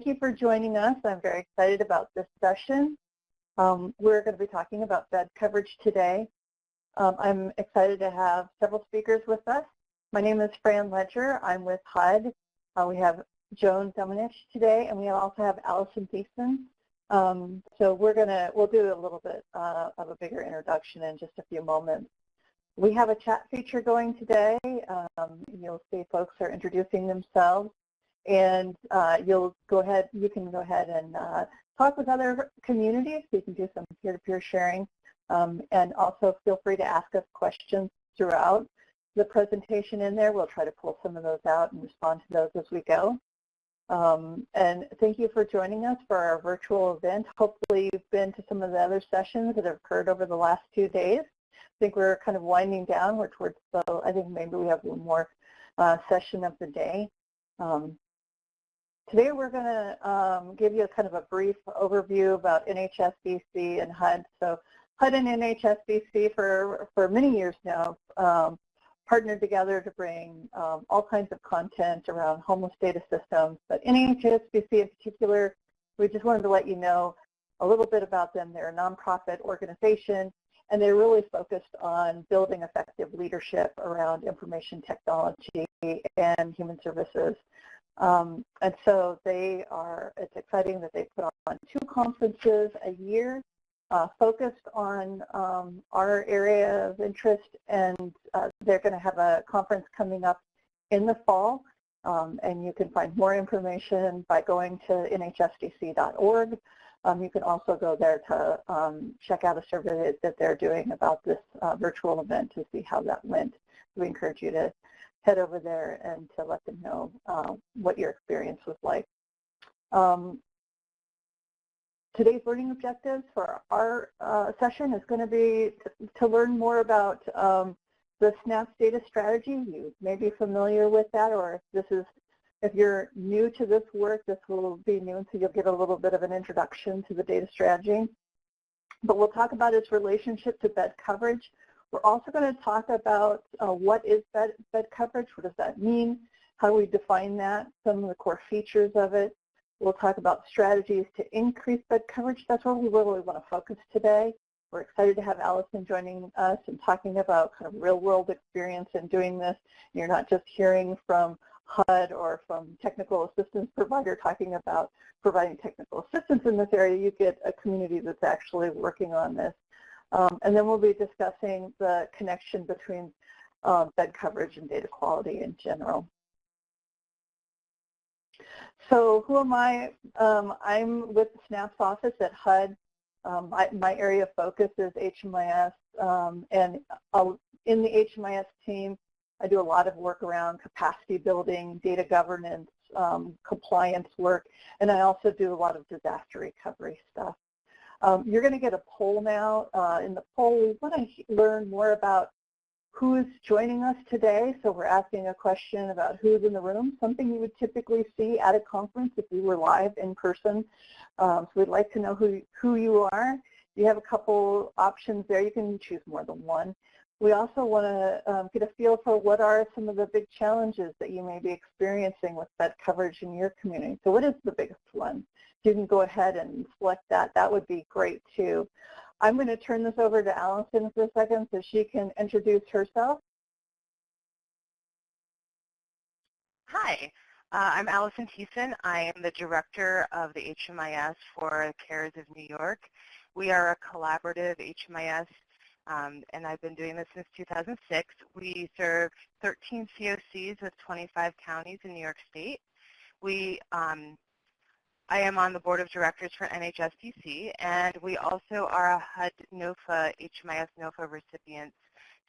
you for joining us. I'm very excited about this session. We're going to be talking about bed coverage today. I'm excited to have several speakers with us. My name is Fran Ledger. I'm with HUD. We have Joan Dominich today, and we also have Allison Thiessen. So we'll do a little bit of a bigger introduction in just a few moments. We have a chat feature going today. You'll see folks are introducing themselves, and you can go ahead and talk with other communities. We can do some peer-to-peer sharing, and also feel free to ask us questions throughout the presentation in there. We'll try to pull some of those out and respond to those as we go. And thank you for joining us for our virtual event. Hopefully you've been to some of the other sessions that have occurred over the last 2 days. I think we're kind of winding down. We're towards I think maybe we have one more session of the day. Today we're going to give you a kind of a brief overview about NHSDC and HUD. So HUD and NHSDC for many years now partnered together to bring all kinds of content around homeless data systems. But NHSDC in particular, we just wanted to let you know a little bit about them. They're a nonprofit organization, and they're really focused on building effective leadership around information technology and human services. And so it's exciting that they put on 2 conferences a year focused on our area of interest, and they're going to have a conference coming up in the fall, and you can find more information by going to nhsdc.org. You can also go there to check out a survey that they're doing about this virtual event to see how that went. We encourage you to head over there and to let them know what your experience was like. Today's learning objectives for our session is going to be to learn more about the SNAPS data strategy. You may be familiar with that, or if you're new to this work, this will be new, so you'll get a little bit of an introduction to the data strategy. But we'll talk about its relationship to bed coverage. We're also going to talk about what is bed coverage, what does that mean, how do we define that, some of the core features of it. We'll talk about strategies to increase bed coverage. That's where we really want to focus today. We're excited to have Allison joining us and talking about kind of real-world experience in doing this. You're not just hearing from HUD or from technical assistance provider talking about providing technical assistance in this area. You get a community that's actually working on this. And then we'll be discussing the connection between bed coverage and data quality in general. So who am I? I'm with the SNAPS office at HUD. My area of focus is HMIS, and in the HMIS team, I do a lot of work around capacity building, data governance, compliance work, and I also do a lot of disaster recovery stuff. You're going to get a poll now. In the poll, we want to learn more about who's joining us today. So we're asking a question about who's in the room, something you would typically see at a conference if we were live in person. So we'd like to know who you are. You have a couple options there. You can choose more than one. We also want to get a feel for what are some of the big challenges that you may be experiencing with bed coverage in your community. So what is the biggest one? You can go ahead and select that. That would be great too. I'm going to turn this over to Allison for a second so she can introduce herself. Hi, I'm Allison Thiessen. I am the director of the HMIS for CARES of New York. We are a collaborative HMIS, and I've been doing this since 2006. We serve 13 COCs with 25 counties in New York State. I am on the board of directors for NHSDC, and we also are a HUD NOFA, HMIS NOFA recipients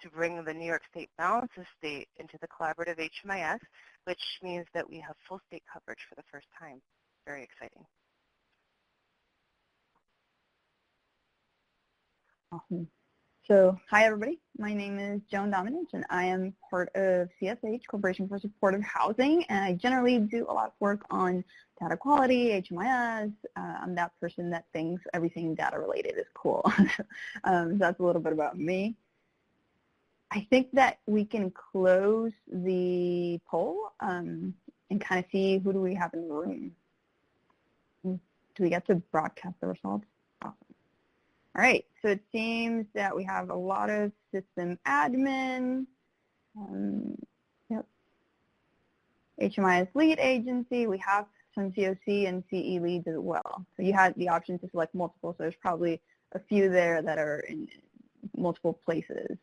to bring the New York State balance of state into the collaborative HMIS, which means that we have full state coverage for the first time. Very exciting. Awesome. So, hi everybody. My name is Joan Dominich, and I am part of CSH, Corporation for Supportive Housing, and I generally do a lot of work on data quality, HMIS. I'm that person that thinks everything data related is cool. So that's a little bit about me. I think that we can close the poll and kind of see who do we have in the room. Do we get to broadcast the results? Awesome. All right, so it seems that we have a lot of system admin. Yep. HMIS lead agency. We have some COC and CE leads as well. So you had the option to select multiple, so there's probably a few there that are in multiple places.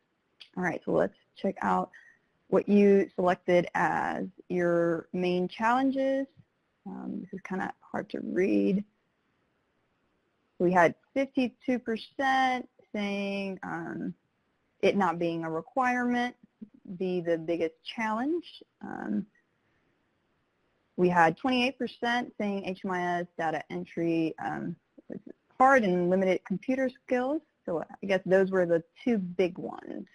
All right, so let's check out what you selected as your main challenges. This is kind of hard to read. We had 52% saying it not being a requirement be the biggest challenge. We had 28% saying HMIS data entry was hard and limited computer skills. So I guess those were the two big ones.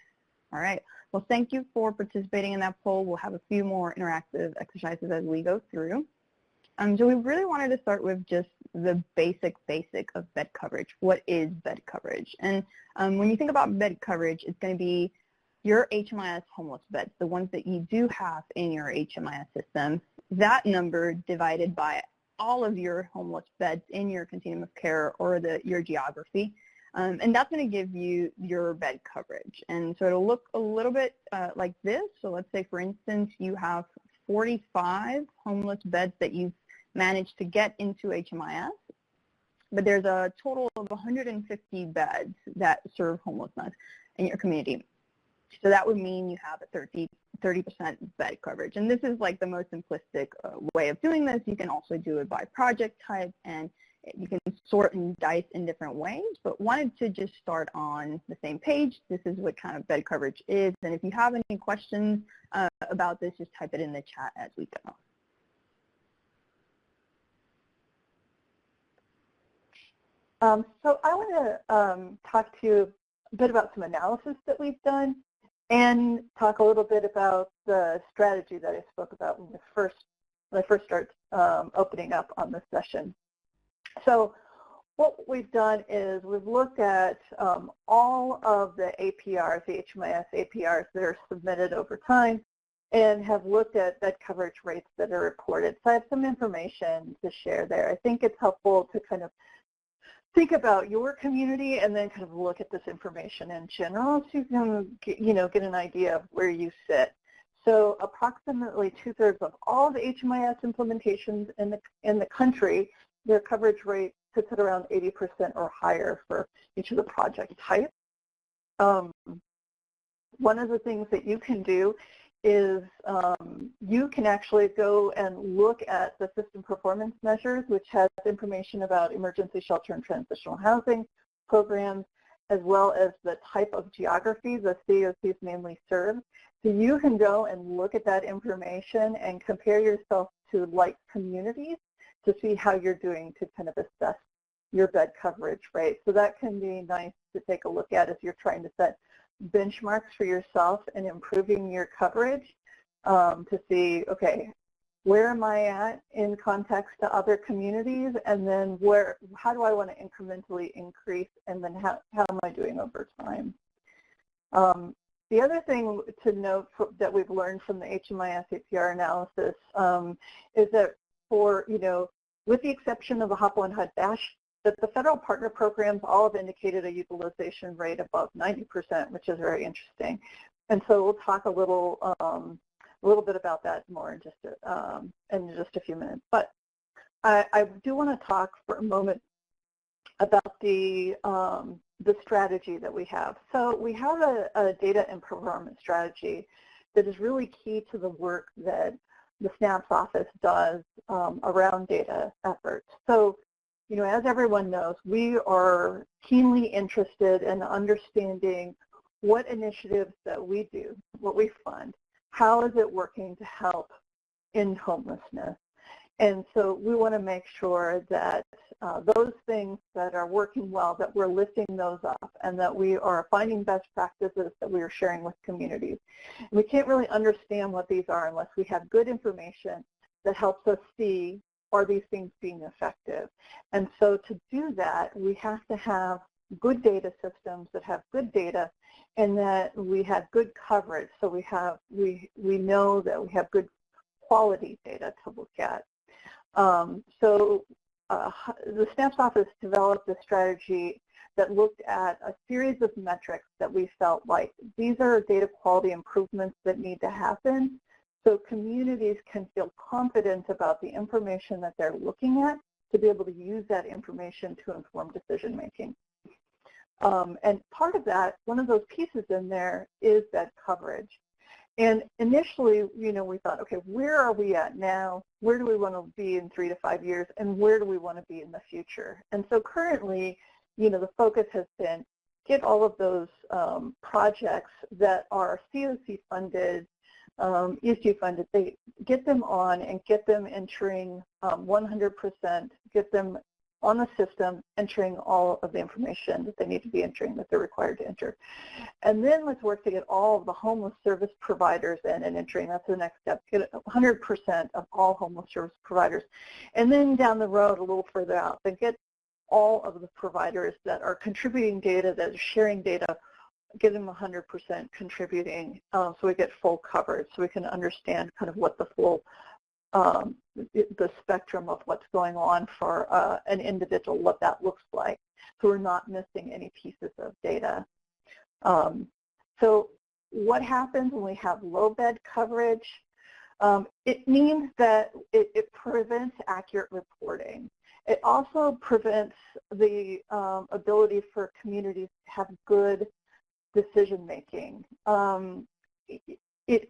All right. Well, thank you for participating in that poll. We'll have a few more interactive exercises as we go through. So we really wanted to start with just the basic of bed coverage. What is bed coverage? And when you think about bed coverage, it's going to be your HMIS homeless beds, the ones that you do have in your HMIS system, that number divided by all of your homeless beds in your continuum of care or your geography. And that's going to give you your bed coverage. And so it'll look a little bit like this. So let's say, for instance, you have 45 homeless beds that you've managed to get into HMIS, but there's a total of 150 beds that serve homelessness in your community. So that would mean you have a 30% bed coverage. And this is like the most simplistic way of doing this. You can also do it by project type, and you can sort and dice in different ways, but wanted to just start on the same page. This is what kind of bed coverage is. And if you have any questions about this, just type it in the chat as we go. So I want to talk to you a bit about some analysis that we've done and talk a little bit about the strategy that I spoke about when I first started opening up on this session. So what we've done is we've looked at all of the APRs, the HMIS APRs that are submitted over time, and have looked at bed coverage rates that are reported. So I have some information to share there. I think it's helpful to kind of think about your community and then kind of look at this information in general so you can get an idea of where you sit. So approximately 2/3 of all the HMIS implementations in the country, their coverage rate sits at around 80% or higher for each of the project types. One of the things that you can do is you can actually go and look at the system performance measures, which has information about emergency shelter and transitional housing programs, as well as the type of geography the COCs mainly serve. So you can go and look at that information and compare yourself to like communities to see how you're doing to kind of assess your bed coverage rate. So that can be nice to take a look at if you're trying to set benchmarks for yourself and improving your coverage to see, okay, where am I at in context to other communities, and then how do I want to incrementally increase, and then how am I doing over time? The other thing to note that we've learned from the HMIS APR analysis is that with the exception of the HUD HUD Bash, that the federal partner programs all have indicated a utilization rate above 90%, which is very interesting. And so we'll talk a little bit about that more in just a few minutes. But I do want to talk for a moment about the strategy that we have. So we have a data and performance strategy that is really key to the work that the SNAP's office does around data efforts. So, as everyone knows, we are keenly interested in understanding what initiatives that we do, what we fund, how is it working to help in homelessness. And so we want to make sure that those things that are working well, that we're lifting those up, and that we are finding best practices that we are sharing with communities. And we can't really understand what these are unless we have good information that helps us see, are these things being effective? And so to do that, we have to have good data systems that have good data, and that we have good coverage. So we know that we have good quality data to look at. So the SNAP's office developed a strategy that looked at a series of metrics that we felt like these are data quality improvements that need to happen so communities can feel confident about the information that they're looking at to be able to use that information to inform decision making. And part of that, one of those pieces in there is that coverage. And initially, we thought, okay, where are we at now? Where do we want to be in 3 to 5 years? And where do we want to be in the future? And so currently, the focus has been get all of those projects that are COC funded, ESG funded, they get them on and get them entering 100%, get them on the system, entering all of the information that they need to be entering, that they're required to enter. And then let's work to get all of the homeless service providers in and entering. That's the next step, get 100% of all homeless service providers. And then down the road, a little further out, then get all of the providers that are contributing data, that are sharing data, get them 100% contributing so we get full coverage, so we can understand kind of what the full the spectrum of what's going on for an individual, what that looks like, so we're not missing any pieces of data. So what happens when we have low bed coverage? It means that it prevents accurate reporting. It also prevents the ability for communities to have good decision making. It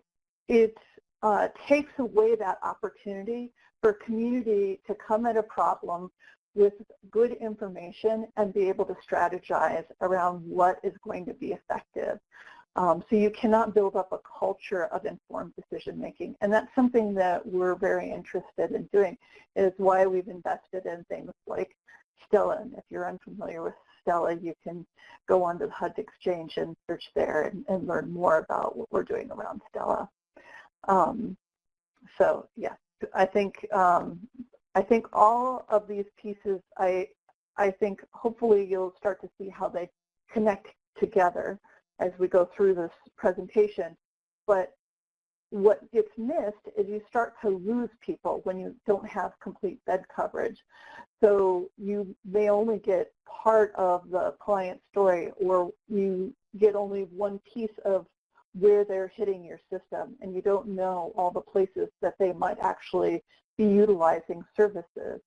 takes away that opportunity for a community to come at a problem with good information and be able to strategize around what is going to be effective. So you cannot build up a culture of informed decision making, and that's something that we're very interested in doing, is why we've invested in things like Stella. And if you're unfamiliar with Stella, you can go onto the HUD Exchange and search there and learn more about what we're doing around Stella. So yeah, I think all of these pieces, I think hopefully you'll start to see how they connect together as we go through this presentation. But what gets missed is you start to lose people when you don't have complete bed coverage. So you may only get part of the client story, or you get only one piece of where they're hitting your system, and you don't know all the places that they might actually be utilizing services.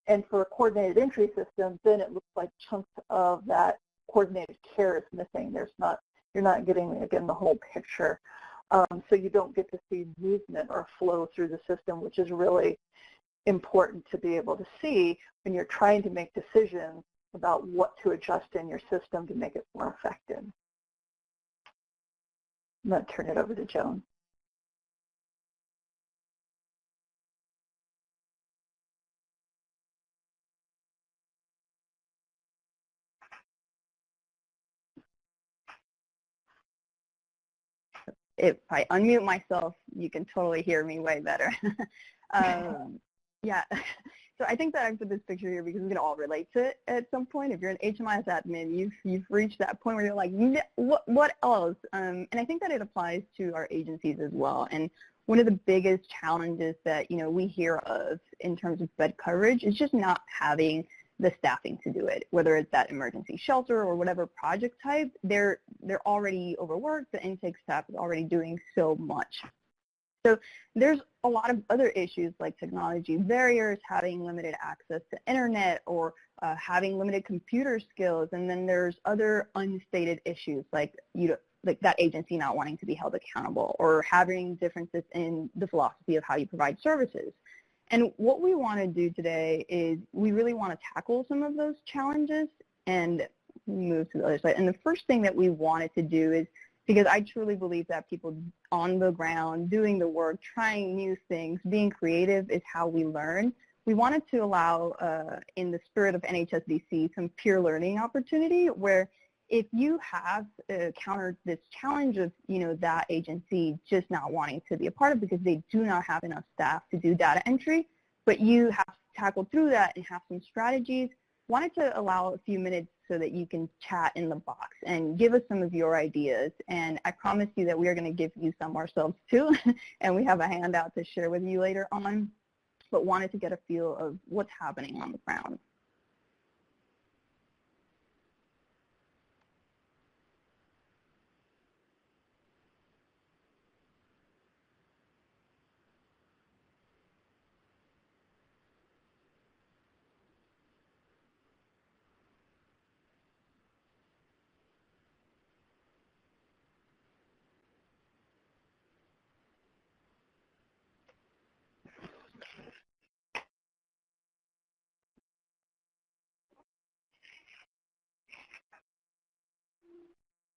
And for a coordinated entry system, then it looks like chunks of that coordinated care is missing. You're not getting, again, the whole picture. So you don't get to see movement or flow through the system, which is really important to be able to see when you're trying to make decisions about what to adjust in your system to make it more effective. I'm going to turn it over to Joan. If I unmute myself, you can totally hear me way better. Yeah, so I think that I put this picture here because we can all relate to it at some point. If you're an HMIS admin, you've reached that point where you're like, what else? And I think that it applies to our agencies as well. And one of the biggest challenges that we hear of in terms of bed coverage is just not having the staffing to do it, whether it's that emergency shelter or whatever project type. They're already overworked. The intake staff is already doing so much. So there's a lot of other issues like technology barriers, having limited access to internet, or having limited computer skills. And then there's other unstated issues like that agency not wanting to be held accountable, or having differences in the philosophy of how you provide services. And what we want to do today is we really want to tackle some of those challenges and move to the other side. And the first thing that we wanted to do is, because I truly believe that people on the ground, doing the work, trying new things, being creative is how we learn. We wanted to allow, in the spirit of NHSDC, some peer learning opportunity where if you have countered this challenge of, that agency just not wanting to be a part of because they do not have enough staff to do data entry, but you have tackled through that and have some strategies, wanted to allow a few minutes so that you can chat in the box and give us some of your ideas. And I promise you that we are going to give you some ourselves too, and we have a handout to share with you later on. but wanted to get a feel of what's happening on the ground.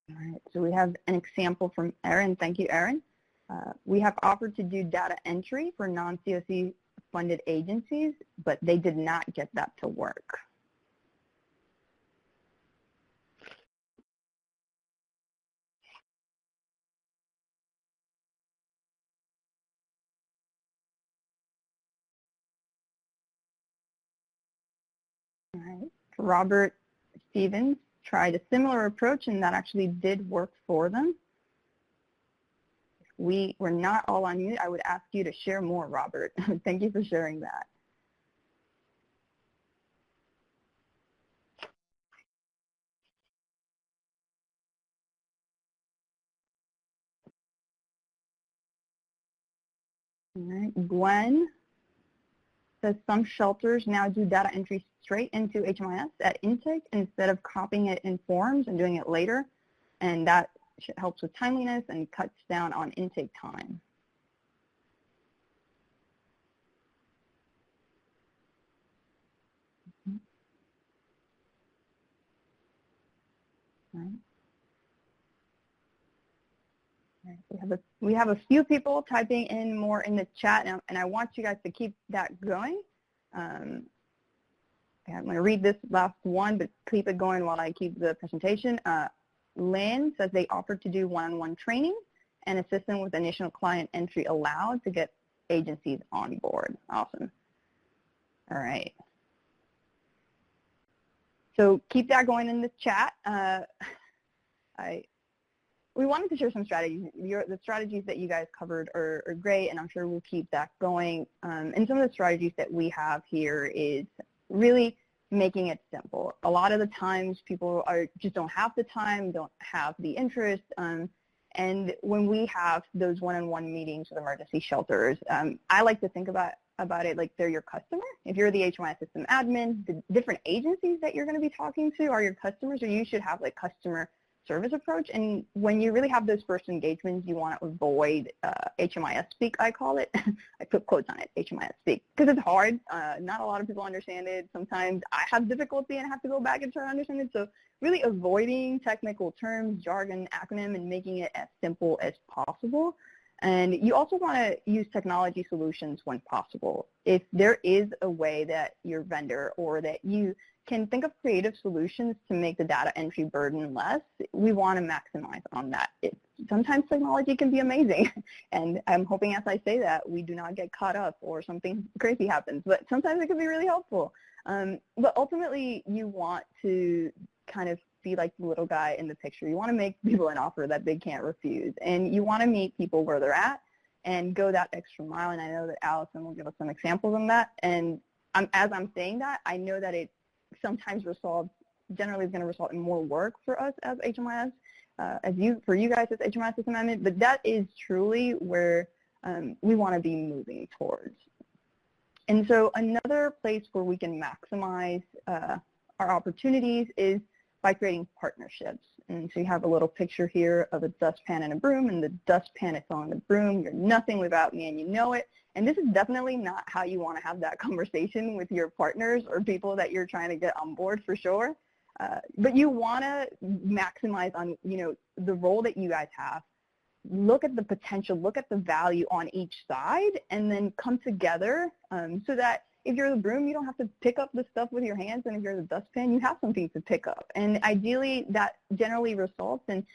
All right, so we have an example from Erin. Thank you, Erin. We have offered to do data entry for non-COC funded agencies, but they did not get that to work. All right, Robert Stevens tried a similar approach, and that actually did work for them. We were not all on mute. I would ask you to share more, Robert. Thank you for sharing that. All right, Gwen says some shelters now do data entry straight into HMIS at intake instead of copying it in forms and doing it later, and that helps with timeliness and cuts down on intake time. Right. We have a few people typing in more in the chat, and I want you guys to keep that going. I'm going to read this last one, but keep it going while I keep the presentation. Lynn says they offered to do one-on-one training and assist them with initial client entry allowed to get agencies on board. Awesome. All right. So keep that going in the chat. We wanted to share some strategies. The strategies that you guys covered are great, and I'm sure we'll keep that going. And some of the strategies that we have here is really making it simple. A lot of the times people just don't have the time, don't have the interest, and when we have those one-on-one meetings with emergency shelters, I like to think about it like they're your customer. If you're the HMIS system admin, the different agencies that you're going to be talking to are your customers, or you should have like customer service approach. And when you really have those first engagements, you want to avoid HMIS speak, I call it. I put quotes on it, HMIS speak, because it's hard. Not a lot of people understand it. Sometimes I have difficulty and I have to go back and try to understand it. So really avoiding technical terms, jargon, acronym, and making it as simple as possible. And you also want to use technology solutions when possible. If there is a way that your vendor or that you can think of creative solutions to make the data entry burden less, we want to maximize on that. Sometimes technology can be amazing, and I'm hoping as I say that we do not get caught up or something crazy happens, but sometimes it can be really helpful. But ultimately, you want to kind of be like the little guy in the picture. You want to make people an offer that they can't refuse, and you want to meet people where they're at and go that extra mile, and I know that Allison will give us some examples on that. And as I'm saying that, I know that it sometimes generally is going to result in more work for us as HMIS, for you guys as HMIS system admin, but that is truly where we want to be moving towards. And so another place where we can maximize our opportunities is by creating partnerships. And so you have a little picture here of a dustpan and a broom, and the dustpan is on the broom. You're nothing without me, and you know it. And this is definitely not how you want to have that conversation with your partners or people that you're trying to get on board, for sure. But you want to maximize on, the role that you guys have. Look at the potential, look at the value on each side, and then come together so that if you're the broom, you don't have to pick up the stuff with your hands, and if you're the dustpan, you have something to pick up. And ideally, that generally results in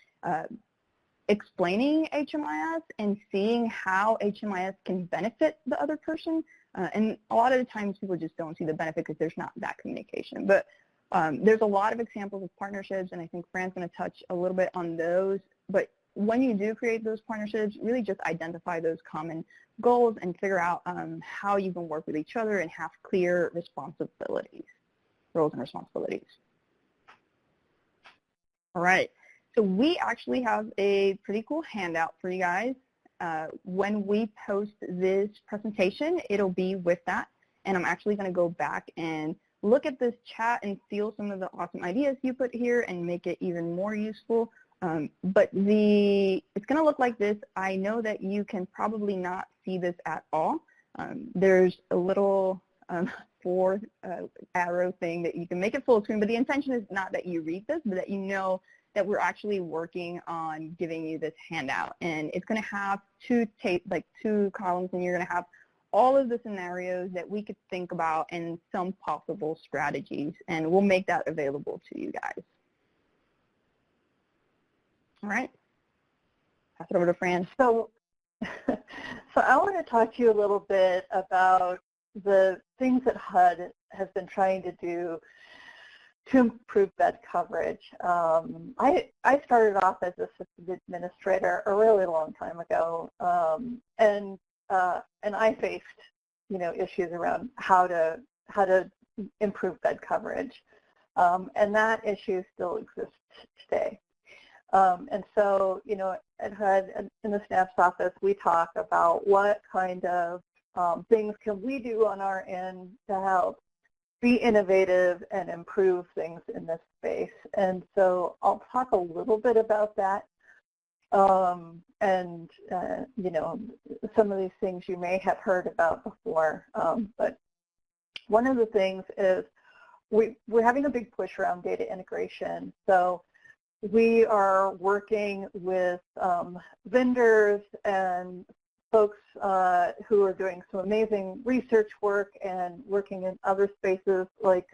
explaining HMIS and seeing how HMIS can benefit the other person. And a lot of the times, people just don't see the benefit because there's not that communication. But there's a lot of examples of partnerships, and I think Fran's going to touch a little bit on those. But when you do create those partnerships, really just identify those common goals and figure out how you can work with each other and have clear responsibilities, roles and responsibilities. All right, so we actually have a pretty cool handout for you guys. When we post this presentation, it'll be with that, and I'm actually going to go back and look at this chat and steal some of the awesome ideas you put here and make it even more useful. But it's going to look like this. I know that you can probably not see this at all. There's a little fourth arrow thing that you can make it full screen, but the intention is not that you read this, but that you know that we're actually working on giving you this handout. And it's going to have two columns, and you're going to have all of the scenarios that we could think about and some possible strategies, and we'll make that available to you guys. All right, pass it over to Fran. So I want to talk to you a little bit about the things that HUD has been trying to do to improve bed coverage. I started off as a system administrator a really long time ago, and I faced, issues around how to improve bed coverage, and that issue still exists today. And so, at HUD, in the staff's office, we talk about what kind of things can we do on our end to help be innovative and improve things in this space. And so I'll talk a little bit about that. And some of these things you may have heard about before. But one of the things is we're having a big push around data integration. So we are working with vendors and folks who are doing some amazing research work and working in other spaces like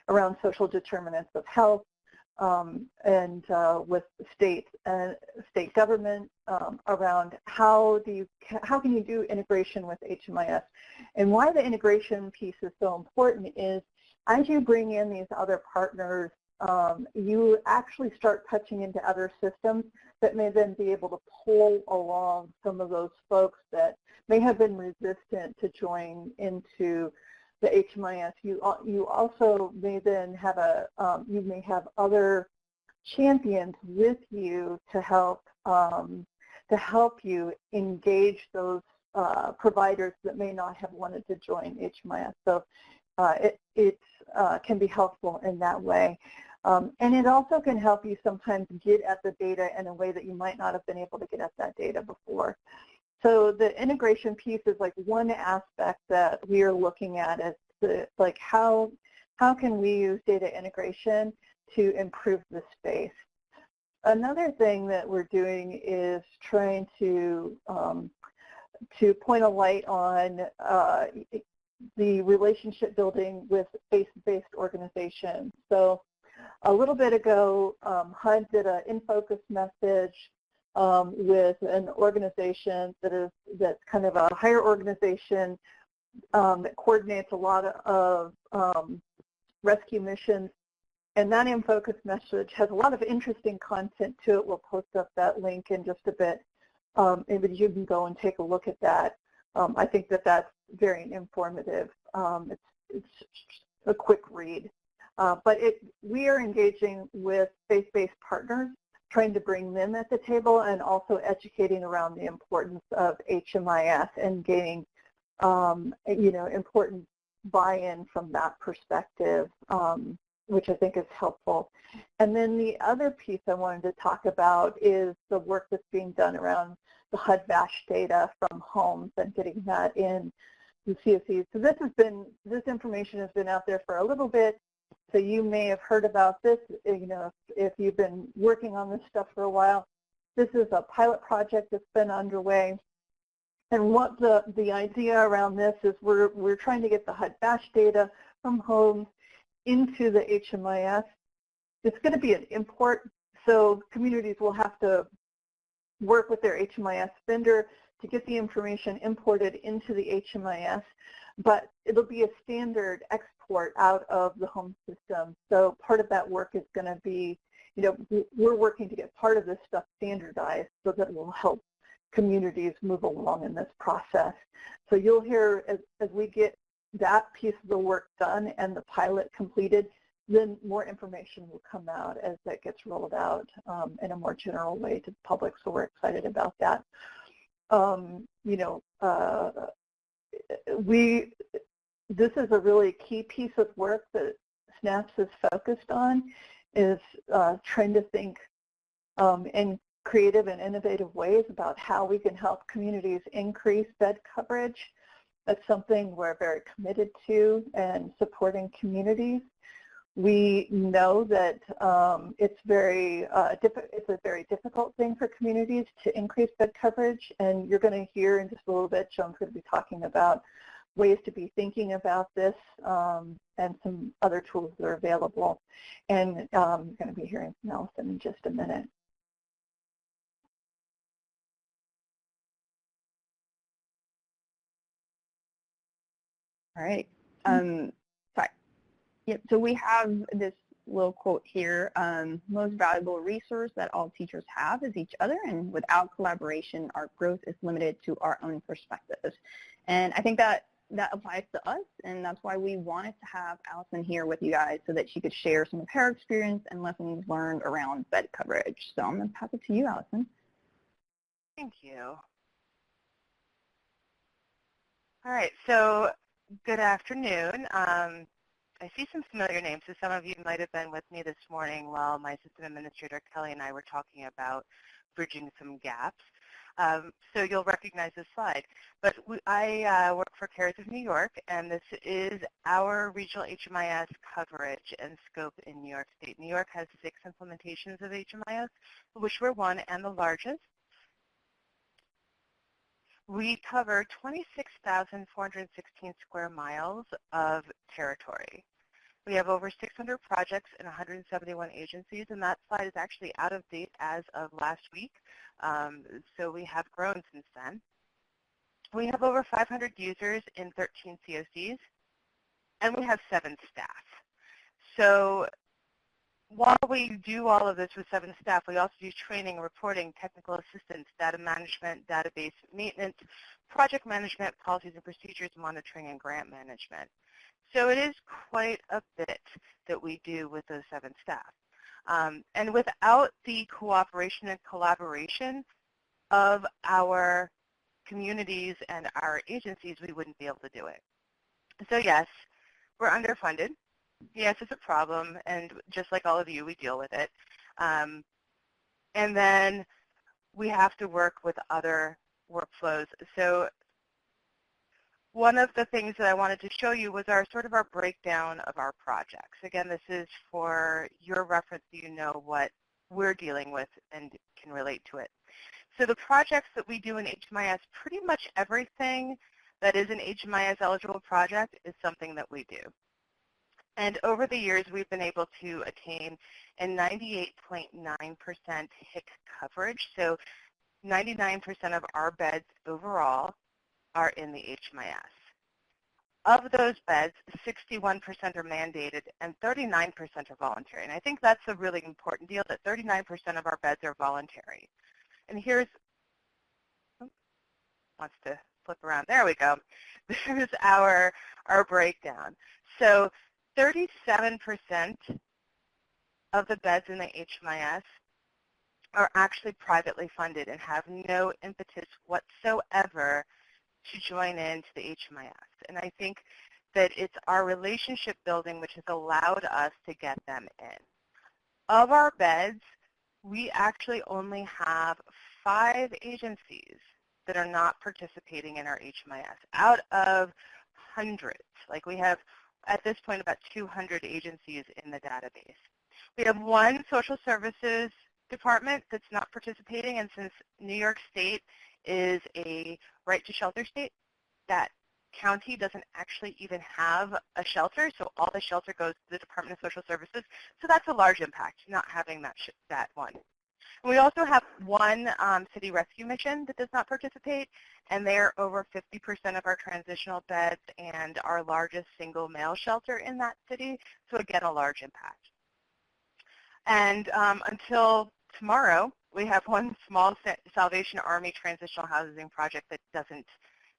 around social determinants of health, and with state government around how can you do integration with HMIS. And why the integration piece is so important is as you bring in these other partners, you actually start touching into other systems that may then be able to pull along some of those folks that may have been resistant to join into the HMIS. You also may then have you may have other champions with you to help you engage those providers that may not have wanted to join HMIS. So it can be helpful in that way. And it also can help you sometimes get at the data in a way that you might not have been able to get at that data before. So the integration piece is like one aspect that we are looking at as how can we use data integration to improve the space. Another thing that we're doing is trying to point a light on the relationship building with faith-based organizations. So a little bit ago, HUD did an in-focus message with an organization that's kind of a higher organization that coordinates a lot of rescue missions. And that in-focus message has a lot of interesting content to it. We'll post up that link in just a bit. Maybe you can go and take a look at that. I think that that's very informative. It's a quick read. But we are engaging with faith-based partners, trying to bring them at the table and also educating around the importance of HMIS and gaining, important buy-in from that perspective, which I think is helpful. And then the other piece I wanted to talk about is the work that's being done around the HUD Bash data from homes and getting that in the CSEs. So this information has been out there for a little bit. So you may have heard about this, if you've been working on this stuff for a while. This is a pilot project that's been underway. And what the idea around this is we're trying to get the HUD Bash data from homes into the HMIS. It's going to be an import, so communities will have to work with their HMIS vendor to get the information imported into the HMIS, but it'll be a standard export out of the home system. So part of that work is going to be we're working to get part of this stuff standardized so that it will help communities move along in this process. So you'll hear as we get that piece of the work done and the pilot completed, then more information will come out as that gets rolled out in a more general way to the public. So we're excited about that. This is a really key piece of work that SNAPS is focused on, is trying to think in creative and innovative ways about how we can help communities increase bed coverage. That's something we're very committed to and supporting communities. We know that it's a very difficult thing for communities to increase bed coverage, and you're going to hear in just a little bit, Joan's going to be talking about ways to be thinking about this and some other tools that are available. And I'm going to be hearing from Allison in just a minute. All right. Sorry. Yep. So we have this little quote here. Most valuable resource that all teachers have is each other, and without collaboration, our growth is limited to our own perspectives. And I think that applies to us, and that's why we wanted to have Allison here with you guys so that she could share some of her experience and lessons learned around bed coverage. So I'm going to pass it to you, Allison. Thank you. All right, so good afternoon. I see some familiar names, so some of you might have been with me this morning while my system administrator, Kelly, and I were talking about bridging some gaps. So you'll recognize this slide. But I work for CARES of New York, and this is our regional HMIS coverage and scope in New York State. New York has 6 implementations of HMIS, which we're one and the largest. We cover 26,416 square miles of territory. We have over 600 projects in 171 agencies, and that slide is actually out of date as of last week, so we have grown since then. We have over 500 users in 13 COCs, and we have 7 staff. So while we do all of this with 7 staff, we also do training, reporting, technical assistance, data management, database maintenance, project management, policies and procedures, monitoring, and grant management. So it is quite a bit that we do with those 7 staff. And without the cooperation and collaboration of our communities and our agencies, we wouldn't be able to do it. So yes, we're underfunded. Yes, it's a problem, and just like all of you, we deal with it. And then we have to work with other workflows. So one of the things that I wanted to show you was our breakdown of our projects. Again, this is for your reference so you know what we're dealing with and can relate to it. So the projects that we do in HMIS, pretty much everything that is an HMIS eligible project is something that we do. And over the years, we've been able to attain a 98.9% HIC coverage. So 99% of our beds overall are in the HMIS. Of those beds, 61% are mandated and 39% are voluntary. And I think that's a really important deal, that 39% of our beds are voluntary. And here's, wants to flip around, there we go. This is our breakdown. So 37% of the beds in the HMIS are actually privately funded and have no impetus whatsoever to join into the HMIS. And I think that it's our relationship building which has allowed us to get them in. Of our beds, we actually only have 5 agencies that are not participating in our HMIS out of hundreds. Like we have, at this point, about 200 agencies in the database. We have 1 social services department that's not participating, and since New York State is a right to shelter state, that county doesn't actually even have a shelter, so all the shelter goes to the Department of Social Services. So that's a large impact, not having that one. And we also have 1 city rescue mission that does not participate, and they're over 50% of our transitional beds and our largest single male shelter in that city, so again, a large impact. And until tomorrow, we have one small Salvation Army transitional housing project that doesn't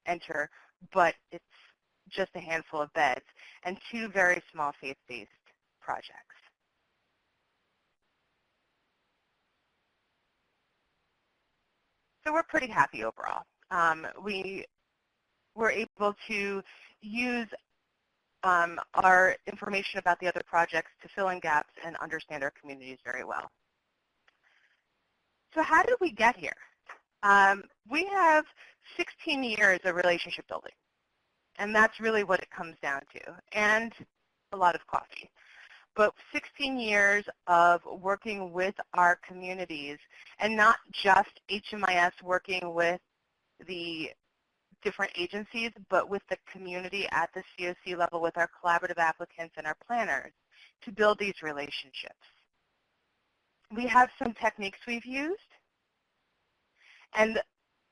enter, but it's just a handful of beds, and two very small faith-based projects. So we're pretty happy overall. We were able to use our information about the other projects to fill in gaps and understand our communities very well. So how did we get here? We have 16 years of relationship building, and that's really what it comes down to, and a lot of coffee. But 16 years of working with our communities, and not just HMIS working with the different agencies, but with the community at the COC level with our collaborative applicants and our planners to build these relationships. We have some techniques we've used, and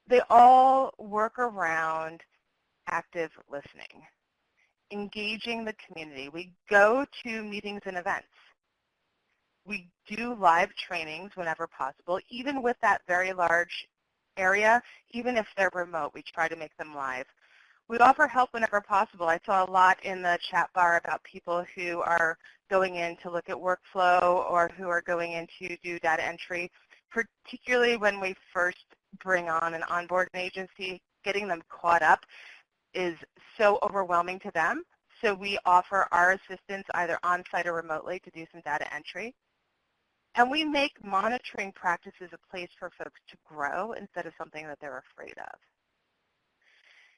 they all work around active listening, engaging the community. We go to meetings and events. We do live trainings whenever possible, even with that very large area, even if they're remote, we try to make them live. We offer help whenever possible. I saw a lot in the chat bar about people who are going in to look at workflow or who are going in to do data entry, particularly when we first bring on and onboard an agency. Getting them caught up is so overwhelming to them. So we offer our assistance either on-site or remotely to do some data entry. And we make monitoring practices a place for folks to grow instead of something that they're afraid of.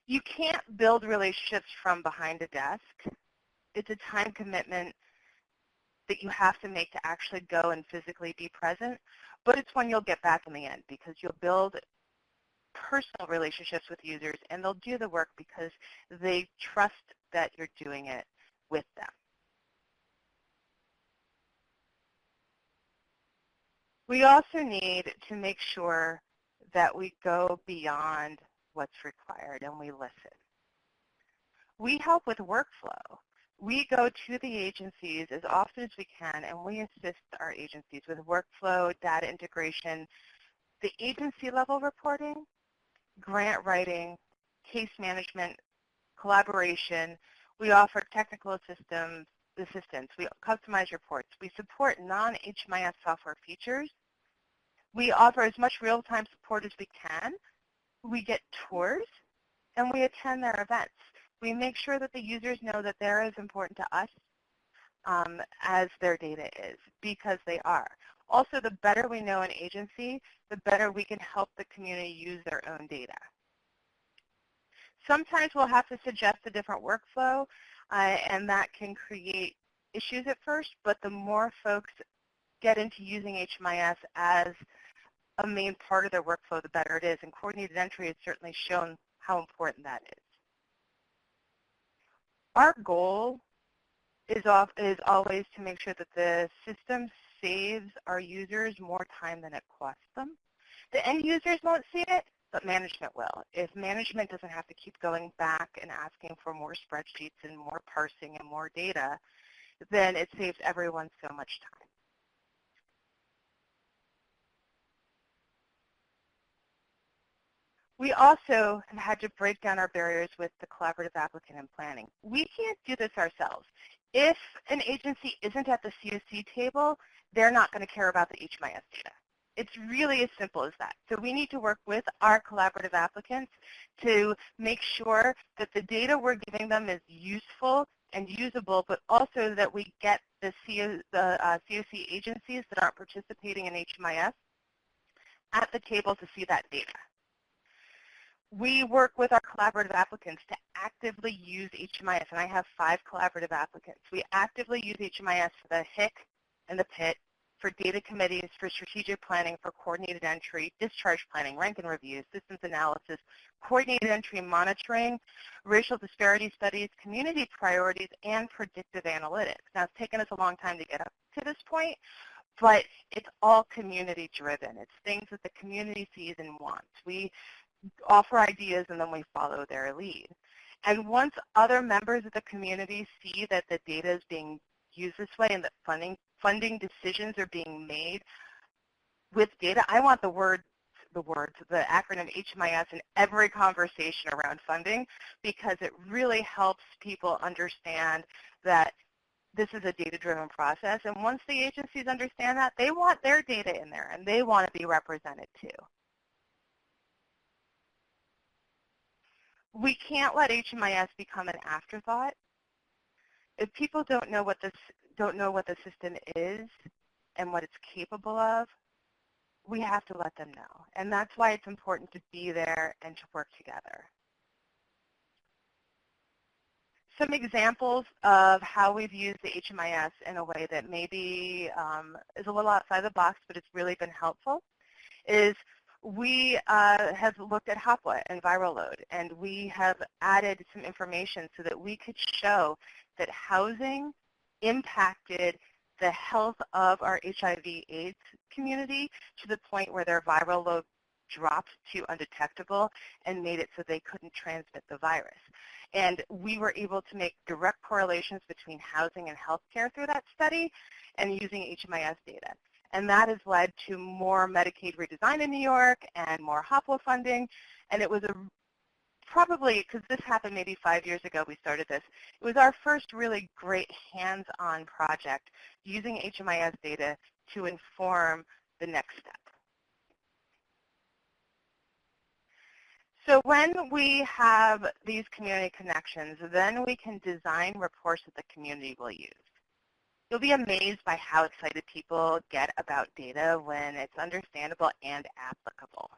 You can't build relationships from behind a desk. It's a time commitment that you have to make to actually go and physically be present, but it's one you'll get back in the end because you'll build personal relationships with users, and they'll do the work because they trust that you're doing it with them. We also need to make sure that we go beyond what's required and we listen. We help with workflow. We go to the agencies as often as we can, and we assist our agencies with workflow, data integration, the agency level reporting, grant writing, case management, collaboration. We offer technical assistance. We customize reports. We support non-HMIS software features. We offer as much real-time support as we can. We get tours, and we attend their events. We make sure that the users know that they're as important to us as their data is, because they are. Also, the better we know an agency, the better we can help the community use their own data. Sometimes we'll have to suggest a different workflow, and that can create issues at first, but the more folks get into using HMIS as a main part of their workflow, the better it is. And coordinated entry has certainly shown how important that is. Our goal is always to make sure that the system saves our users more time than it costs them. The end users won't see it, but management will. If management doesn't have to keep going back and asking for more spreadsheets and more parsing and more data, then it saves everyone so much time. We also have had to break down our barriers with the collaborative applicant and planning. We can't do this ourselves. If an agency isn't at the COC table, they're not going to care about the HMIS data. It's really as simple as that. So we need to work with our collaborative applicants to make sure that the data we're giving them is useful and usable, but also that we get the COC agencies that aren't participating in HMIS at the table to see that data. We work with our collaborative applicants to actively use HMIS, and I have 5 collaborative applicants. We actively use HMIS for the HIC and the PIT, for data committees, for strategic planning, for coordinated entry, discharge planning, rank and review, systems analysis, coordinated entry monitoring, racial disparity studies, community priorities, and predictive analytics. Now, it's taken us a long time to get up to this point, but it's all community driven. It's things that the community sees and wants. We offer ideas and then we follow their lead. And once other members of the community see that the data is being used this way and that funding decisions are being made with data. I want the acronym HMIS in every conversation around funding, because it really helps people understand that this is a data-driven process. And once the agencies understand that, they want their data in there and they want to be represented too. We can't let HMIS become an afterthought. If people don't know what the system is and what it's capable of, we have to let them know. And that's why it's important to be there and to work together. Some examples of how we've used the HMIS in a way that maybe is a little outside the box, but it's really been helpful, is we have looked at HOPWA and viral load, and we have added some information so that we could show that housing impacted the health of our HIV/AIDS community to the point where their viral load dropped to undetectable and made it so they couldn't transmit the virus. And we were able to make direct correlations between housing and healthcare through that study and using HMIS data. And that has led to more Medicaid redesign in New York and more HOPWA funding. And it was probably, because this happened maybe 5 years ago we started this, it was our first really great hands-on project using HMIS data to inform the next step. So when we have these community connections, then we can design reports that the community will use. You'll be amazed by how excited people get about data when it's understandable and applicable.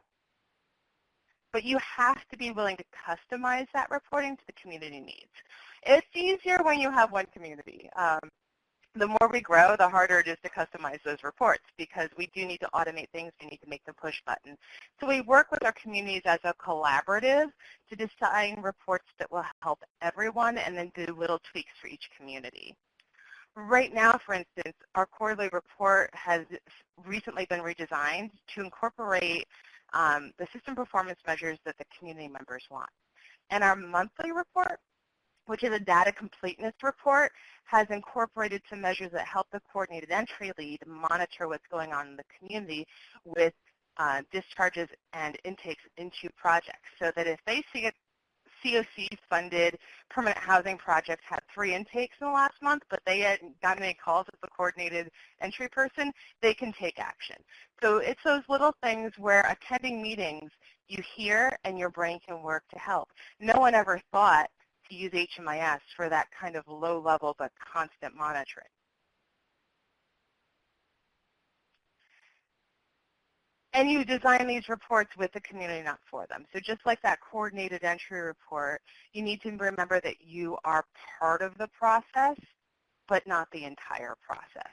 But you have to be willing to customize that reporting to the community needs. It's easier when you have one community. The more we grow, the harder it is to customize those reports, because we do need to automate things. We need to make them push buttons. So we work with our communities as a collaborative to design reports that will help everyone and then do little tweaks for each community. Right now, for instance, our quarterly report has recently been redesigned to incorporate the system performance measures that the community members want. And our monthly report, which is a data completeness report, has incorporated some measures that help the coordinated entry lead monitor what's going on in the community with discharges and intakes into projects, so that if they see a COC-funded permanent housing project had 3 intakes in the last month, but they hadn't gotten any calls as the coordinated entry person, they can take action. So it's those little things where attending meetings, you hear and your brain can work to help. No one ever thought to use HMIS for that kind of low-level but constant monitoring. And you design these reports with the community, not for them. So just like that coordinated entry report, you need to remember that you are part of the process, but not the entire process.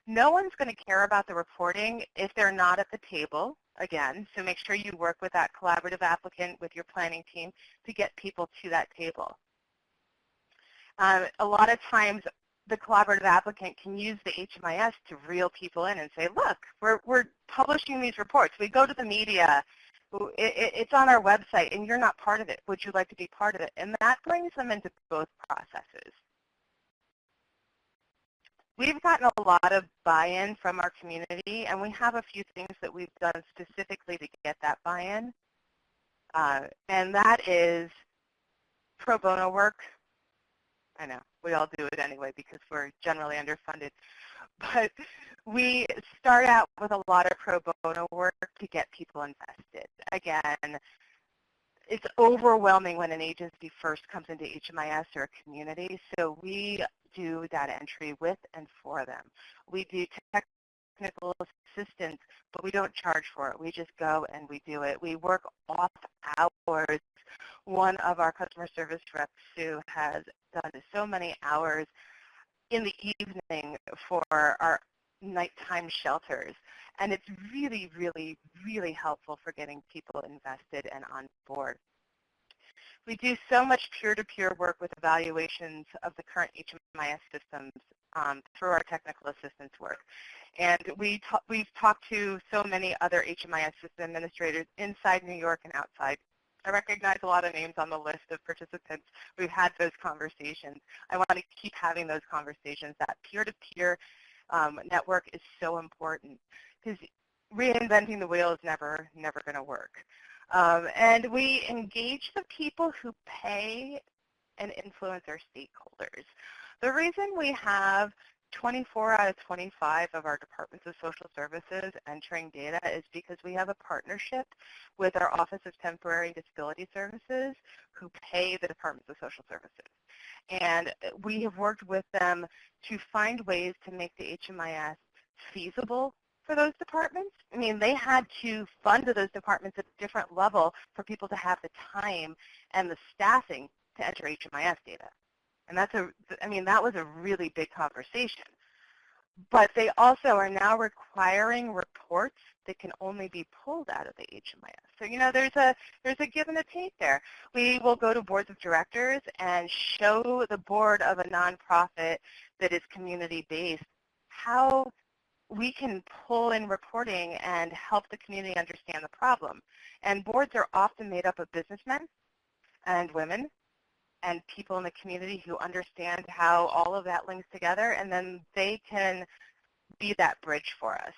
No one's going to care about the reporting if they're not at the table, again, so make sure you work with that collaborative applicant with your planning team to get people to that table. A lot of times, the collaborative applicant can use the HMIS to reel people in and say, look, we're publishing these reports. We go to the media. It's on our website, and you're not part of it. Would you like to be part of it? And that brings them into both processes. We've gotten a lot of buy-in from our community, and we have a few things that we've done specifically to get that buy-in. And that is pro bono work. I know, we all do it anyway because we're generally underfunded. But we start out with a lot of pro bono work to get people invested. Again, it's overwhelming when an agency first comes into HMIS or a community, so we do data entry with and for them. We do technical assistance, but we don't charge for it. We just go and we do it. We work off hours. One of our customer service reps, Sue, has done so many hours in the evening for our nighttime shelters. And it's really, really, really helpful for getting people invested and on board. We do so much peer-to-peer work with evaluations of the current HMIS systems through our technical assistance work. And we've talked to so many other HMIS system administrators inside New York and outside I recognize a lot of names on the list of participants. We've had those conversations. I want to keep having those conversations. That peer-to-peer network is so important because reinventing the wheel is never going to work. And we engage the people who pay and influence our stakeholders. The reason we have 24 out of 25 of our departments of social services entering data is because we have a partnership with our Office of Temporary Disability Services who pay the departments of social services. And we have worked with them to find ways to make the HMIS feasible for those departments. I mean, they had to fund those departments at a different level for people to have the time and the staffing to enter HMIS data. And that was a really big conversation. But they also are now requiring reports that can only be pulled out of the HMIS. So, there's a give and a take there. We will go to boards of directors and show the board of a nonprofit that is community-based how we can pull in reporting and help the community understand the problem. And boards are often made up of businessmen and women and people in the community who understand how all of that links together, and then they can be that bridge for us.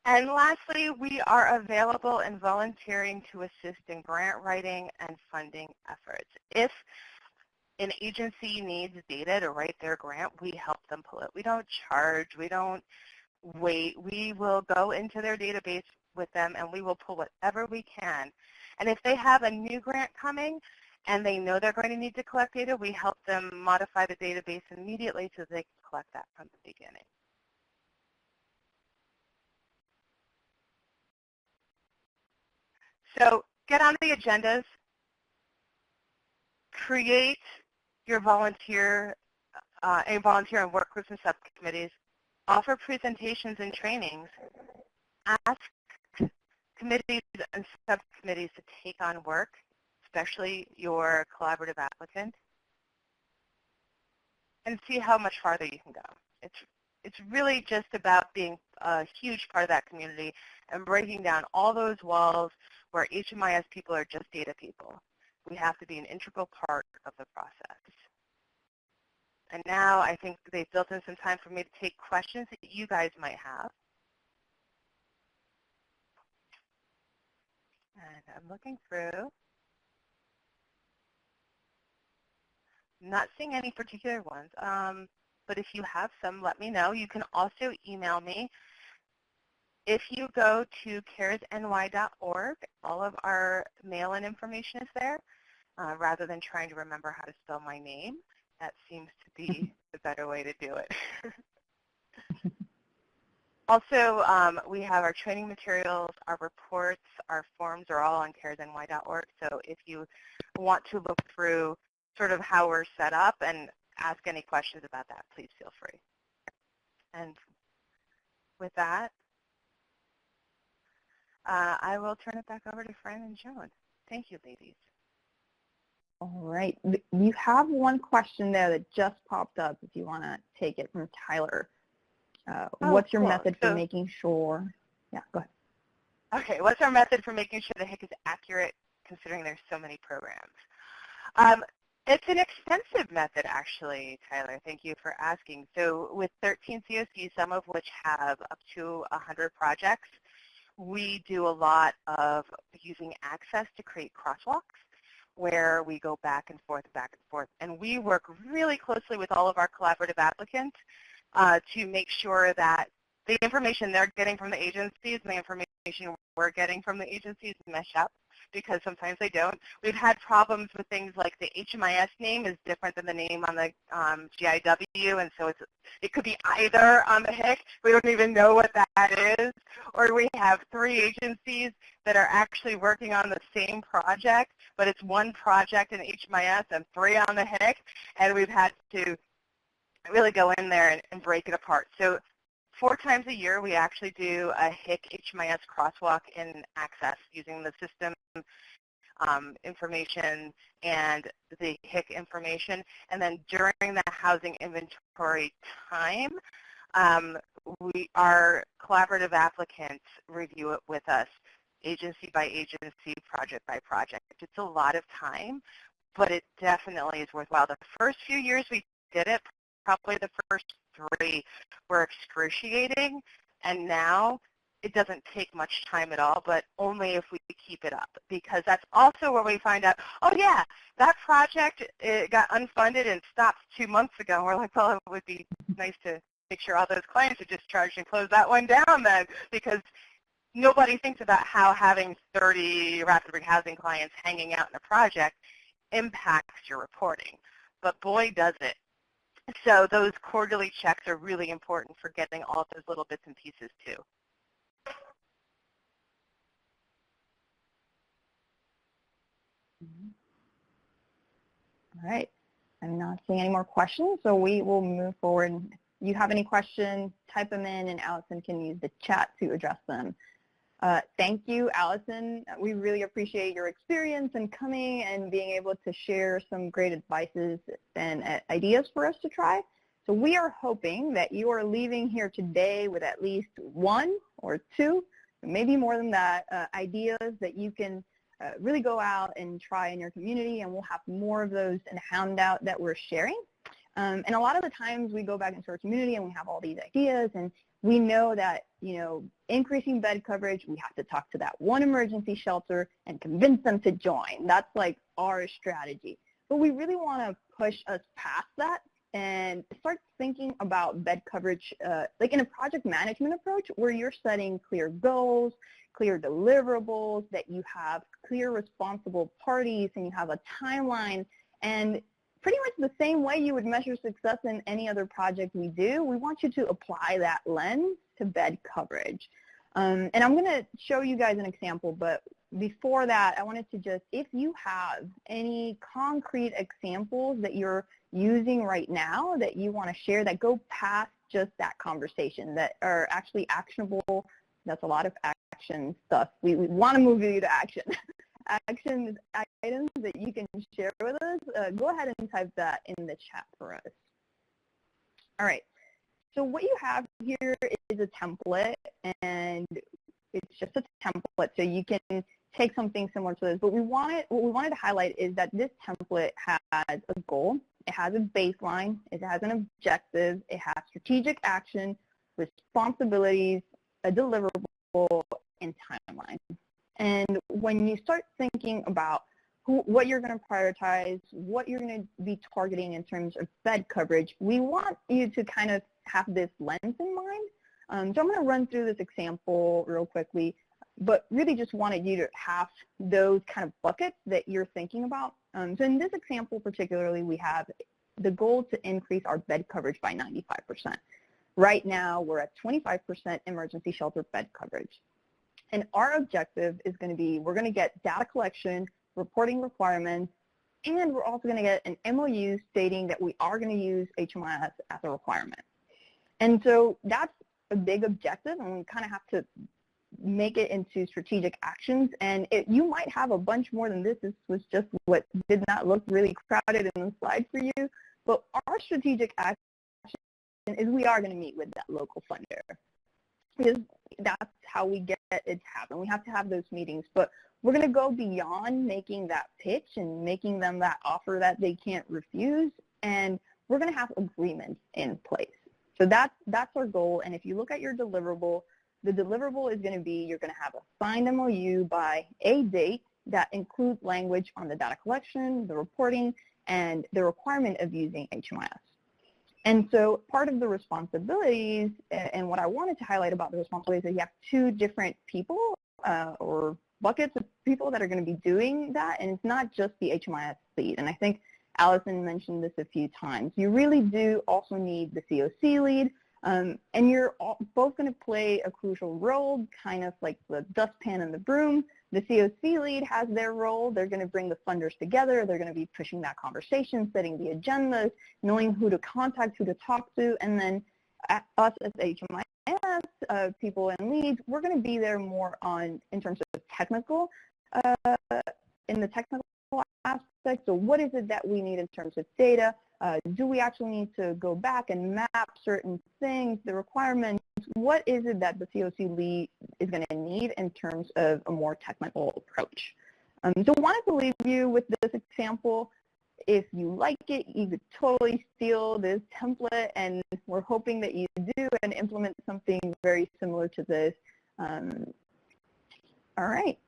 And lastly, we are available and volunteering to assist in grant writing and funding efforts. If an agency needs data to write their grant, we help them pull it. We don't charge, we don't wait. We will go into their database with them and we will pull whatever we can. And if they have a new grant coming, and they know they're going to need to collect data, we help them modify the database immediately so they can collect that from the beginning. So get on the agendas, create your volunteer and work groups and subcommittees, offer presentations and trainings, ask committees and subcommittees to take on work, especially your collaborative applicant, and see how much farther you can go. It's really just about being a huge part of that community and breaking down all those walls where HMIS people are just data people. We have to be an integral part of the process. And now I think they've built in some time for me to take questions that you guys might have. And I'm looking through. Not seeing any particular ones, but if you have some, let me know. You can also email me. If you go to caresny.org, all of our mail-in information is there, rather than trying to remember how to spell my name. That seems to be the better way to do it. Also, we have our training materials, our reports, our forms are all on caresny.org. So if you want to look through sort of how we're set up and ask any questions about that, please feel free. And with that, I will turn it back over to Fran and Joan. Thank you, ladies. All right. You have one question there that just popped up if you want to take it from Tyler. What's your method for making sure? Yeah, go ahead. Okay, what's our method for making sure the HIC is accurate considering there's so many programs? It's an extensive method, actually, Tyler. Thank you for asking. So with 13 COCs, some of which have up to 100 projects, we do a lot of using Access to create crosswalks where we go back and forth, and we work really closely with all of our collaborative applicants to make sure that the information they're getting from the agencies and the information we're getting from the agencies mesh up, because sometimes they don't. We've had problems with things like the HMIS name is different than the name on the GIW, and so it could be either on the HIC. We don't even know what that is. Or we have 3 agencies that are actually working on the same project, but it's one project in HMIS and 3 on the HIC, and we've had to really go in there and break it apart. So 4 times a year, we actually do a HIC HMIS crosswalk in Access using the system information and the HIC information. And then during the housing inventory time, our collaborative applicants review it with us agency by agency, project by project. It's a lot of time, but it definitely is worthwhile. The first few years we did it, probably the first 3 were excruciating, and now it doesn't take much time at all, but only if we keep it up, because that's also where we find out, oh yeah, that project it got unfunded and stopped 2 months ago. And we're like, well, it would be nice to make sure all those clients are discharged and close that one down then, because nobody thinks about how having 30 rapid rehousing clients hanging out in a project impacts your reporting. But boy, does it. So those quarterly checks are really important for getting all those little bits and pieces too. All right. I'm not seeing any more questions, so we will move forward. If you have any questions, type them in, and Allison can use the chat to address them. Thank you, Allison. We really appreciate your experience and coming and being able to share some great advices and ideas for us to try. So we are hoping that you are leaving here today with at least 1 or 2, maybe more than that, ideas that you can really go out and try in your community, and we'll have more of those in Handout that we're sharing. And a lot of the times we go back into our community and we have all these ideas, and we know that, you know, increasing bed coverage, we have to talk to that one emergency shelter and convince them to join. That's like our strategy. But we really want to push us past that and start thinking about bed coverage like in a project management approach where you're setting clear goals, clear deliverables, that you have clear responsible parties, and you have a timeline, and pretty much the same way you would measure success in any other project we do, we want you to apply that lens to bed coverage. And I'm going to show you guys an example, but before that, I wanted to just, if you have any concrete examples that you're using right now that you want to share that go past just that conversation, that are actually actionable, that's a lot of action stuff. We want to move you to action. Action items that you can share with us, go ahead and type that in the chat for us. All right, so what you have here is a template, and it's just a template, so you can take something similar to this. But what we wanted to highlight is that this template has a goal, it has a baseline, it has an objective, it has strategic action, responsibilities, a deliverable, and timeline. And when you start thinking about what you're going to prioritize, what you're going to be targeting in terms of bed coverage, we want you to kind of have this lens in mind. So I'm going to run through this example real quickly, but really just wanted you to have those kind of buckets that you're thinking about. So in this example particularly, we have the goal to increase our bed coverage by 95%. Right now, we're at 25% emergency shelter bed coverage. And our objective is going to be, we're going to get data collection, reporting requirements, and we're also going to get an MOU stating that we are going to use HMIS as a requirement. And so that's a big objective, and we kind of have to make it into strategic actions. And you might have a bunch more than this. This was just what did not look really crowded in the slide for you. But our strategic action is we are going to meet with that local funder, because that's how we get it to happen. We have to have those meetings, but we're going to go beyond making that pitch and making them that offer that they can't refuse, and we're going to have agreements in place. So that's our goal. And if you look at your deliverable, the deliverable is going to be, you're going to have a signed MOU by a date that includes language on the data collection, the reporting, and the requirement of using HMIS. And so part of the responsibilities, and what I wanted to highlight about the responsibilities, is that you have 2 different people or buckets of people that are going to be doing that, and it's not just the HMIS lead. And I think Allison mentioned this a few times. You really do also need the COC lead, and you're both going to play a crucial role, kind of like the dustpan and the broom. The COC lead has their role. They're going to bring the funders together. They're going to be pushing that conversation, setting the agendas, knowing who to contact, who to talk to, and then us as HMIS people and leads, we're going to be there more in terms of technical, in the technical aspect. So what is it that we need in terms of data? Do we actually need to go back and map certain things, the requirements? what is it that the COC lead is going to need in terms of a more technical approach. So I wanted to leave you with this example. If you like it, you could totally steal this template, and we're hoping that you do and implement something very similar to this. All right.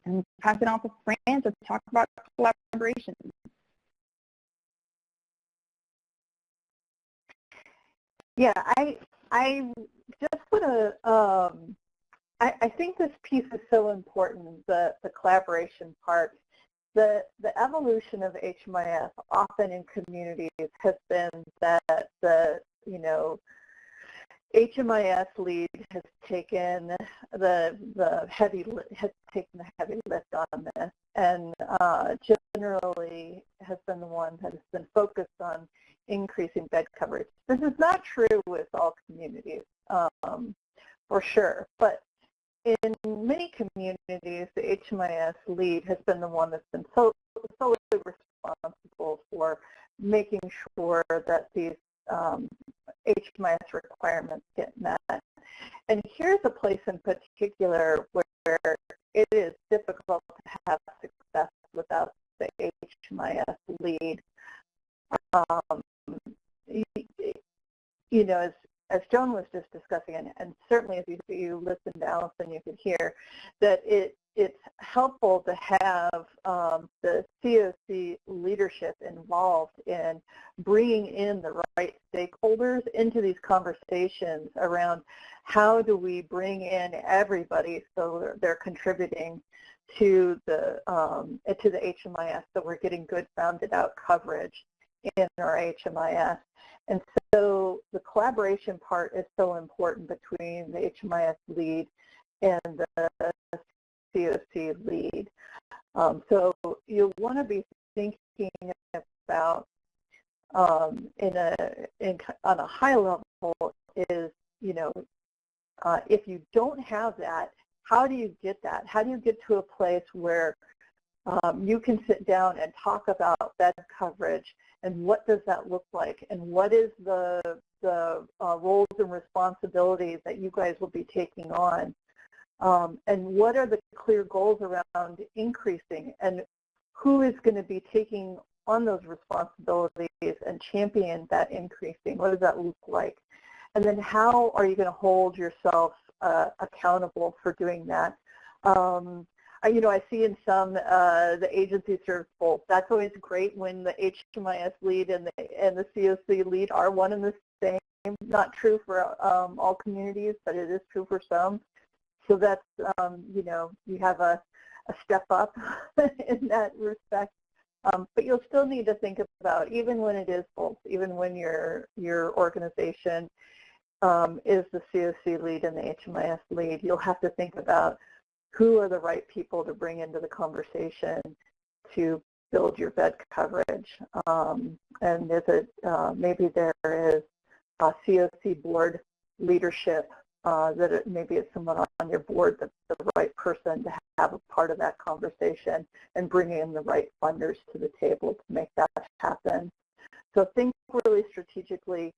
And pass it on to Fran to talk about collaboration. Yeah, I just want to, I think this piece is so important, the collaboration part. The evolution of HMIS often in communities has been that HMIS lead has taken the heavy lift on this, and generally has been the one that has been focused on increasing bed coverage. This is not true with all communities, for sure, but in many communities, the HMIS lead has been the one that's been solely responsible for making sure that these HMIS requirements get met. And here's a place in particular where it is difficult to have success without the HMIS lead. As Joan was just discussing, and certainly if you listen to Allison, you could hear that it's helpful to have the COC leadership involved in bringing in the right stakeholders into these conversations around how do we bring in everybody so they're contributing to the HMIS, so we're getting good rounded out coverage in our HMIS. And so the collaboration part is so important between the HMIS lead and the COC lead. So you'll want to be thinking about on a high level is, if you don't have that, how do you get that? How do you get to a place where you can sit down and talk about bed coverage, and what does that look like, and what is the roles and responsibilities that you guys will be taking on, and what are the clear goals around increasing, and who is going to be taking on those responsibilities and champion that increasing? What does that look like? And then how are you going to hold yourself accountable for doing that? I see in some the agency serves both. That's always great when the HMIS lead and the COC lead are one and the same. Not true for all communities, but it is true for some. So that's you have a step up in that respect. But you'll still need to think about, even when it is both, even when your organization is the COC lead and the HMIS lead, you'll have to think about who are the right people to bring into the conversation to build your bed coverage. And maybe there is a COC board leadership that maybe it's someone on your board that's the right person to have a part of that conversation and bring in the right funders to the table to make that happen. So think really strategically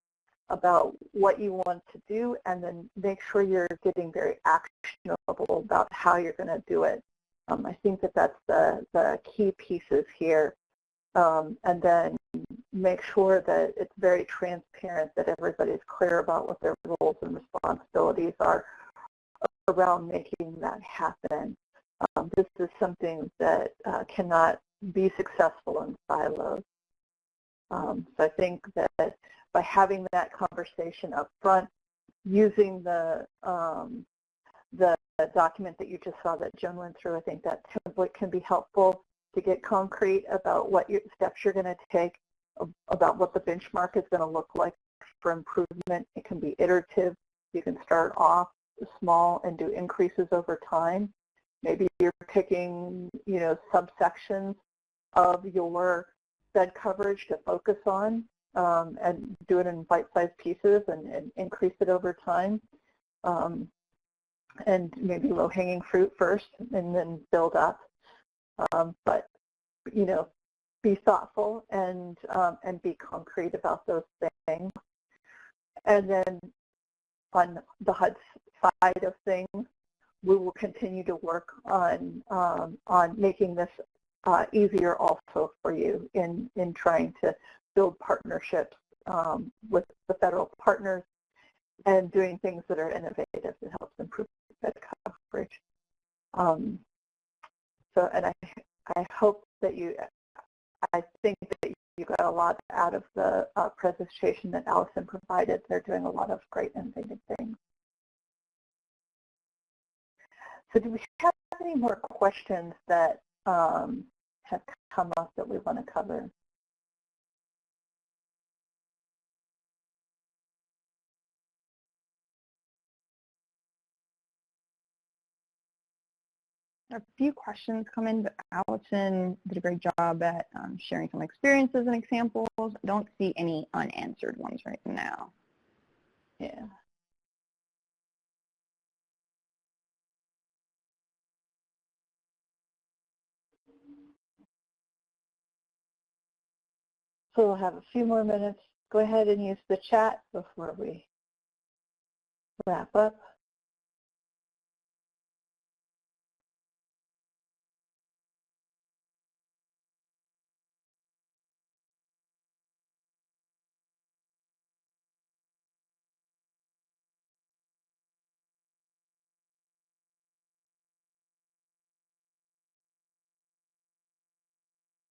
about what you want to do, and then make sure you're getting very actionable about how you're going to do it. I think that's the key pieces here. And then make sure that it's very transparent, that everybody's clear about what their roles and responsibilities are around making that happen. This is something that cannot be successful in silos. So I think that by having that conversation up front, using the document that you just saw that Joan went through, I think that template can be helpful to get concrete about what steps you're going to take, about what the benchmark is going to look like for improvement. It can be iterative. You can start off small and do increases over time. Maybe you're picking, subsections of your bed coverage to focus on, and do it in bite-sized pieces and increase it over time. And maybe low-hanging fruit first and then build up. But, be thoughtful and be concrete about those things. And then the HUD side of things, we will continue to work on making this easier also for you in trying to build partnerships with the federal partners and doing things that are innovative that helps improve that coverage. So, and I hope that I think that you got a lot out of the presentation that Allison provided. They're doing a lot of great innovative things. So do we have any more questions that have come up that we want to cover? A few questions come in, but Allison did a great job at sharing some experiences and examples. I don't see any unanswered ones right now. Yeah. So we'll have a few more minutes. Go ahead and use the chat before we wrap up.